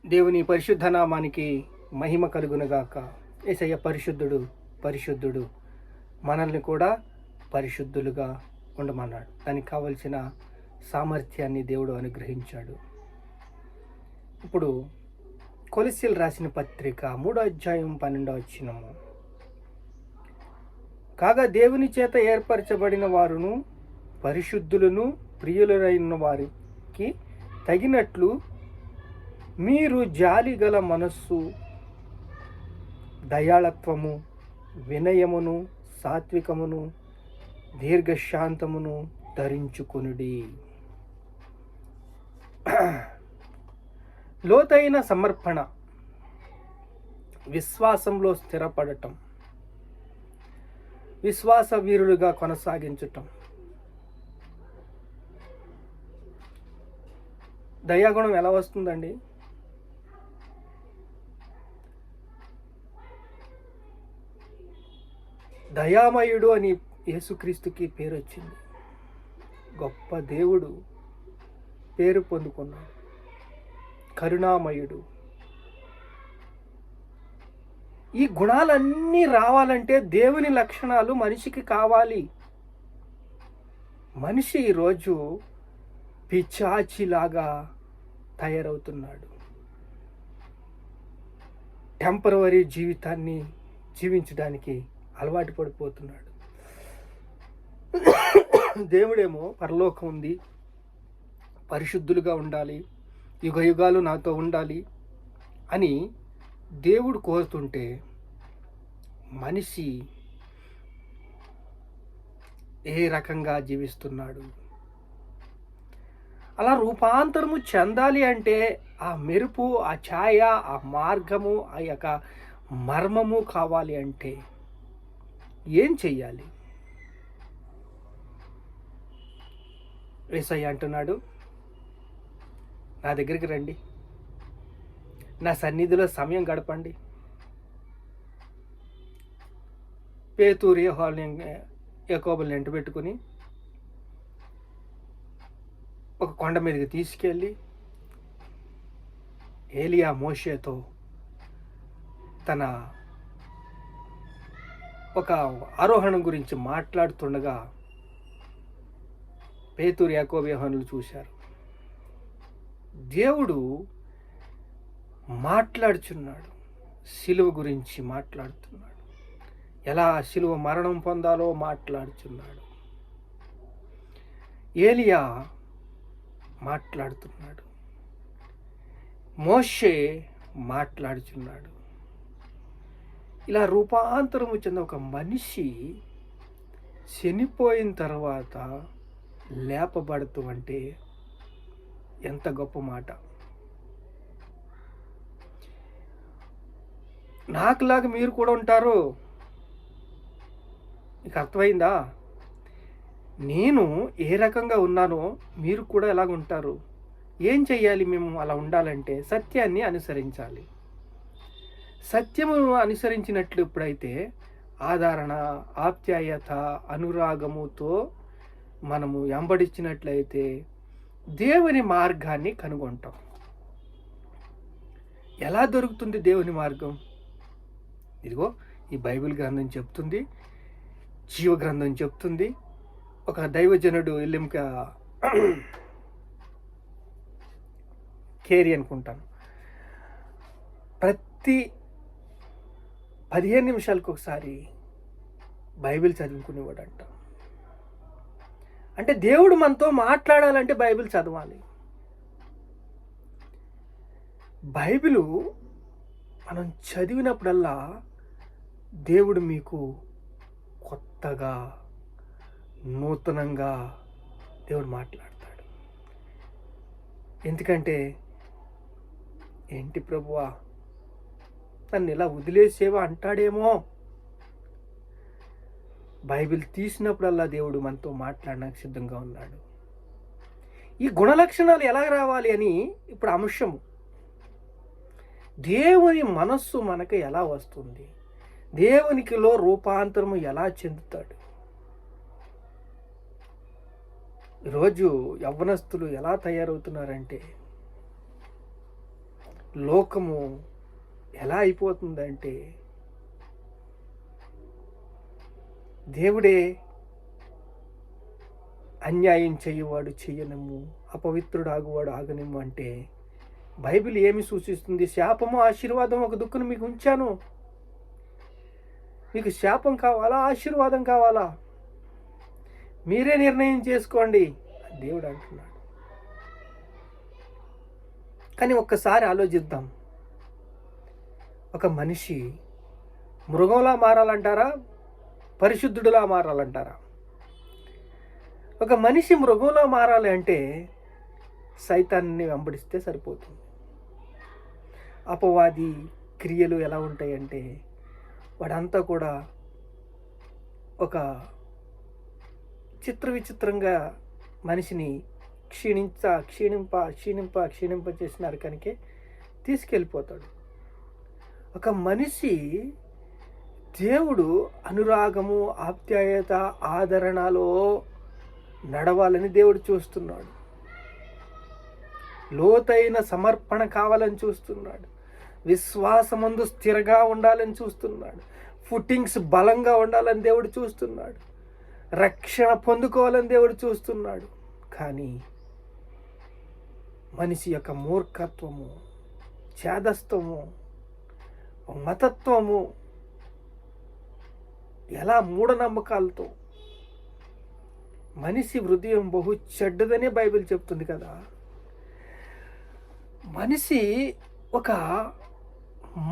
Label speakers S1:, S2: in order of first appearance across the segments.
S1: దేవుని పరిశుద్ధ నామానికి మహిమ కలుగునుగాక. యేసయ్య పరిశుద్ధుడు, పరిశుద్ధుడు. మనల్ని కూడా పరిశుద్ధులుగా ఉండమన్నాడు. దానికి కావలసిన సామర్థ్యాన్ని దేవుడు అనుగ్రహించాడు. ఇప్పుడు కొలస్సీలు రాసిన పత్రిక 3వ అధ్యాయం 12వ వచనము. కాగా దేవుని చేత ఏర్పరచబడిన వారును పరిశుద్ధులను ప్రియులైన వారికి తగినట్లు మీరు జాలిగల మనస్సు, దయాళత్వము, వినయమును, సాత్వికమును, దీర్ఘశాంతమును ధరించుకొనుడి. లోతైన సమర్పణ, విశ్వాసంలో స్థిరపడటం, విశ్వాస వీరులుగా కొనసాగించటం. దయాగుణం ఎలా వస్తుందండి? దయామయుడు అని యేసుక్రీస్తుకి పేరు వచ్చింది. గొప్ప దేవుడు పేరు పొందుకున్నాడు. కరుణామయుడు. ఈ గుణాలన్నీ రావాలంటే దేవుని లక్షణాలు మనిషికి కావాలి. మనిషి ఈరోజు పిచాచిలాగా తయారవుతున్నాడు. టెంపరవరీ జీవితాన్ని జీవించడానికి అలవాటు పడిపోతున్నాడు. దేవుడేమో పరలోకం ఉంది, పరిశుద్ధులుగా ఉండాలి, యుగ యుగాలు నాతో ఉండాలి అని దేవుడు కోరుతుంటే మనిషి ఏ రకంగా జీవిస్తున్నాడు? అలా రూపాంతరము చెందాలి అంటే ఆ మెరుపు, ఆ ఛాయ, ఆ మార్గము, ఆ యొక్క మర్మము కావాలి అంటే ఏం చెయ్యాలి? యేసయ్య అంటున్నాడు, నా దగ్గరికి రండి, నా సన్నిధిలో సమయం గడపండి. పేతురు యాకోబుల్ని వెంట పెట్టుకుని ఒక కొండ మీదకి తీసుకెళ్ళి ఏలియా మోషేతో తన ఒక ఆరోహణం గురించి మాట్లాడుతుండగా పేతురు యాకోబు యోహానులు చూశారు. దేవుడు మాట్లాడుచున్నాడు, సిలువ గురించి మాట్లాడుతున్నాడు, ఎలా సిలువ మరణం పొందాలో మాట్లాడుచున్నాడు. ఏలియా మాట్లాడుతున్నాడు, మోషే మాట్లాడుచున్నాడు. ఇలా రూపాంతరము చెందిన ఒక మనిషి చనిపోయిన తర్వాత లేపబడుతూ అంటే ఎంత గొప్ప మాట. నాకులాగా మీరు కూడా ఉంటారు. మీకు అర్థమైందా? నేను ఏ రకంగా ఉన్నానో మీరు కూడా ఎలాగ ఉంటారు. ఏం చెయ్యాలి? మేము అలా ఉండాలంటే సత్యాన్ని అనుసరించాలి. సత్యమును అనుసరించినట్లు ఎప్పుడైతే ఆదరణ, ఆప్యాయత, అనురాగముతో మనము వెంబడించినట్లయితే దేవుని మార్గాన్ని కనుగొంటాం. ఎలా దొరుకుతుంది దేవుని మార్గం? ఇదిగో ఈ బైబిల్ గ్రంథం చెప్తుంది, జీవ గ్రంథం చెప్తుంది. ఒక దైవజనుడు ఎల్లింక కేరి అనుకుంటాను, ప్రతి 15 నిమిషాలకు ఒకసారి బైబిల్ చదువుకునేవాడంట. అంటే దేవుడు మనతో మాట్లాడాలంటే బైబిల్ చదవాలి. బైబిలు మనం చదివినప్పుడల్లా దేవుడు మీకు కొత్తగా, నూతనంగా దేవుడు మాట్లాడతాడు. ఎందుకంటే ఏంటి ప్రభువా, నన్ను ఇలా వదిలేసేవా అంటాడేమో. బైబిల్ తీసినప్పుడల్లా దేవుడు మనతో మాట్లాడడానికి సిద్ధంగా ఉన్నాడు. ఈ గుణలక్షణాలు ఎలా రావాలి అని ఇప్పుడు అంశము. దేవుని మనస్సు మనకు ఎలా వస్తుంది? దేవునికిలో రూపాంతరము ఎలా చెందుతాడు? ఈరోజు యవ్వనస్తులు ఎలా తయారవుతున్నారంటే లోకము ఎలా అయిపోతుందంటే దేవుడే అన్యాయం చెయ్యవాడు చెయ్యనము, అపవిత్రుడు ఆగువాడు ఆగనిమ్ము అంటే బైబిల్ ఏమి సూచిస్తుంది? శాపము ఆశీర్వాదం ఒక దుక్కును మీకు ఉంచాను. మీకు శాపం కావాలా, ఆశీర్వాదం కావాలా? మీరే నిర్ణయం చేసుకోండి దేవుడు అంటున్నాడు. కానీ ఒక్కసారి ఆలోచిద్దాం. ఒక మనిషి మృగంలా మారాలంటారా, పరిశుద్ధుడిలా మారాలంటారా? ఒక మనిషి మృగంలా మారాలి అంటే సైతాన్ని వెంబడిస్తే సరిపోతుంది. అపవాది క్రియలు ఎలా ఉంటాయంటే వాడంతా కూడా ఒక విచిత్రంగా మనిషిని క్షీణింప చేసిన నరకానికే తీసుకెళ్ళిపోతాడు. ఒక మనిషి దేవుడు అనురాగము, ఆప్యాయత, ఆదరణలో నడవాలని దేవుడు చూస్తున్నాడు. లోతైన సమర్పణ కావాలని చూస్తున్నాడు. విశ్వాసమందు స్థిరగా ఉండాలని చూస్తున్నాడు. ఫుటింగ్స్ బలంగా ఉండాలని దేవుడు చూస్తున్నాడు. రక్షణ పొందుకోవాలని దేవుడు చూస్తున్నాడు. కానీ మనిషి యొక్క మూర్ఖత్వము, చేదస్తము, మతత్వము, ఎలా మూఢనమ్మకాలతో మనిషి హృదయం బహు చెడ్డదనే బైబిల్ చెప్తుంది కదా. మనిషి ఒక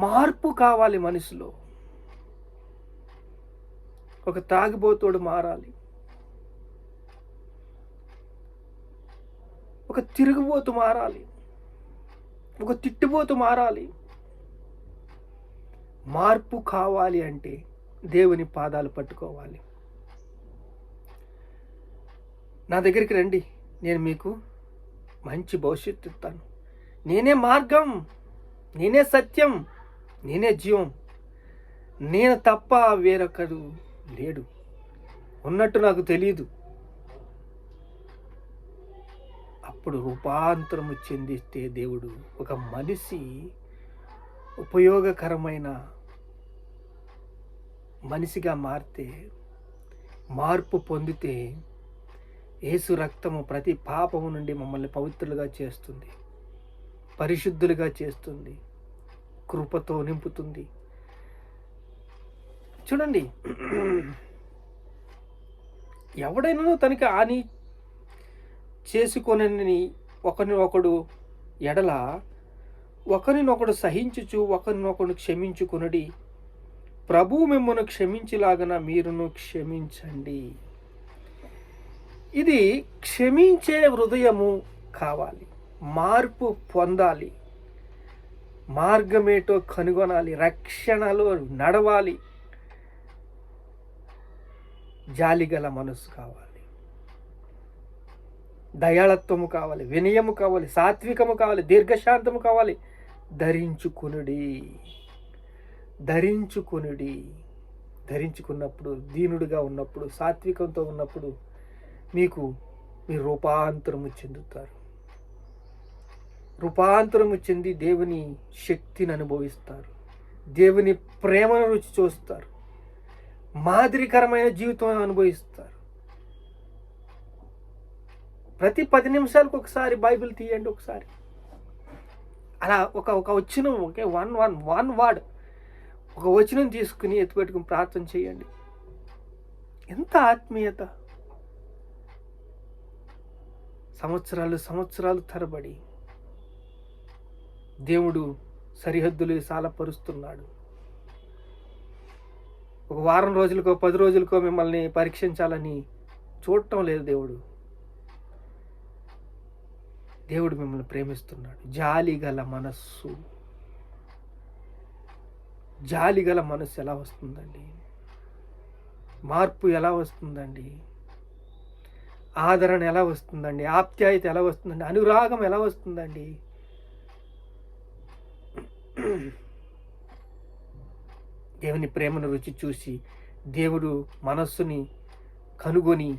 S1: మార్పు కావాలి. మనిషిలో ఒక తాగిబోతోడు మారాలి, ఒక తిరుగుబోతు మారాలి, ఒక తిట్టుబోతు మారాలి. మార్పు కావాలి అంటే దేవుని పాదాలు పట్టుకోవాలి. నా దగ్గరికి రండి, నేను మీకు మంచి భవిష్యత్తు ఇస్తాను. నేనే మార్గం, నేనే సత్యం, నేనే జీవం. నేను తప్ప వేరొకడు లేడు, ఉన్నట్టు నాకు తెలియదు. అప్పుడు రూపాంతరము చెందిస్తే దేవుడు ఒక మనిషి ఉపయోగకరమైన మనిషిగా మారితే, మార్పు పొందితే యేసు రక్తము ప్రతి పాపము నుండి మమ్మల్ని పవిత్రులుగా చేస్తుంది, పరిశుద్ధులుగా చేస్తుంది, కృపతో నింపుతుంది. చూడండి, ఎవడైనా తనకి హాని చేసుకొనని ఒకరినొకడు ఎడల ఒకరినొకడు సహించుచు ఒకరినొకడు క్షమించుకొనుడి. ప్రభువు మిమ్మల్ని క్షమించిలాగన మీరును క్షమించండి. ఇది క్షమించే హృదయము కావాలి. మార్పు పొందాలి, మార్గమేటో కనుగొనాలి, రక్షణలో నడవాలి. జాలిగల మనసు కావాలి, దయాళత్వము కావాలి, వినయము కావాలి, సాత్వికము కావాలి, దీర్ఘశాంతము కావాలి. ధరించుకున్నప్పుడు, దీనుడిగా ఉన్నప్పుడు, సాత్వికంతో ఉన్నప్పుడు మీరు రూపాంతరము చెందుతారు. రూపాంతరము చెంది దేవుని శక్తిని అనుభవిస్తారు, దేవుని ప్రేమను రుచి చూస్తారు, మాదిరికరమైన జీవితం అనుభవిస్తారు. ప్రతి 10 నిమిషాలకు ఒకసారి బైబిల్ తీయండి. ఒకసారి అలా ఒక వచనం, ఒకే వన్ వర్డ్, ఒక వచనం తీసుకుని ఎత్తుపెట్టుకుని ప్రార్థన చేయండి. ఎంత ఆత్మీయత! సంవత్సరాలు తరబడి దేవుడు సరిహద్దులు సాలపరుస్తున్నాడు. ఒక వారం రోజులకో 10 రోజులకో మిమ్మల్ని పరీక్షించాలని చూడటం లేదు. దేవుడు మిమ్మల్ని ప్రేమిస్తున్నాడు. జాలిగల మనస్సు ఎలా వస్తుందండి? మార్పు ఎలా వస్తుందండి? ఆదరణ ఎలా వస్తుందండి? ఆప్యాయత ఎలా వస్తుందండి? అనురాగం ఎలా వస్తుందండి? దేవుని ప్రేమను రుచి చూసి దేవుడు మనస్సుని కనుగొని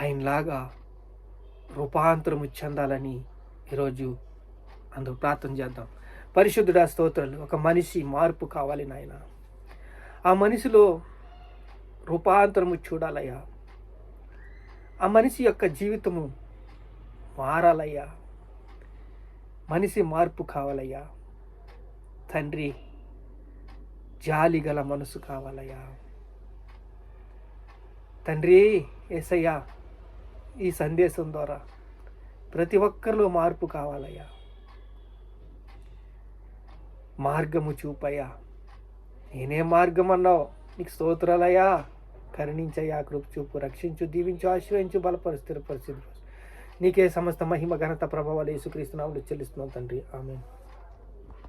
S1: ఆయనలాగా రూపాంతరము చెందాలని ఈరోజు అందుకు ప్రార్థన చేద్దాం. పరిశుద్ధుడా స్తోత్రాలు. ఒక మనిషి మార్పు కావాలి నాయన. ఆ మనిషిలో రూపాంతరము చూడాలయ్యా. ఆ మనిషి యొక్క జీవితము మారాలయ్యా. మనిషి మార్పు కావాలయ్యా. తండ్రి, జాలి గల మనసు కావాలయ్యా. తండ్రి యేసయ్యా, ఈ సందేశం ద్వారా ప్రతి ఒక్కరిలో మార్పు కావాలయ్యా. మార్గము చూపయ్యా. నేనే మార్గం అన్నావు. నీకు స్తోత్రాలయ్యా. కరుణించయ్యా, కృప చూపు, రక్షించు, దీవించు, ఆశ్రయించు, బలపరు, స్థిరపరిస్థితి. నీకే సమస్త మహిమ ఘనత ప్రభావాలు యేసుక్రీస్తు నామములో చెల్లిస్తున్నాం తండ్రి. ఆమేన్.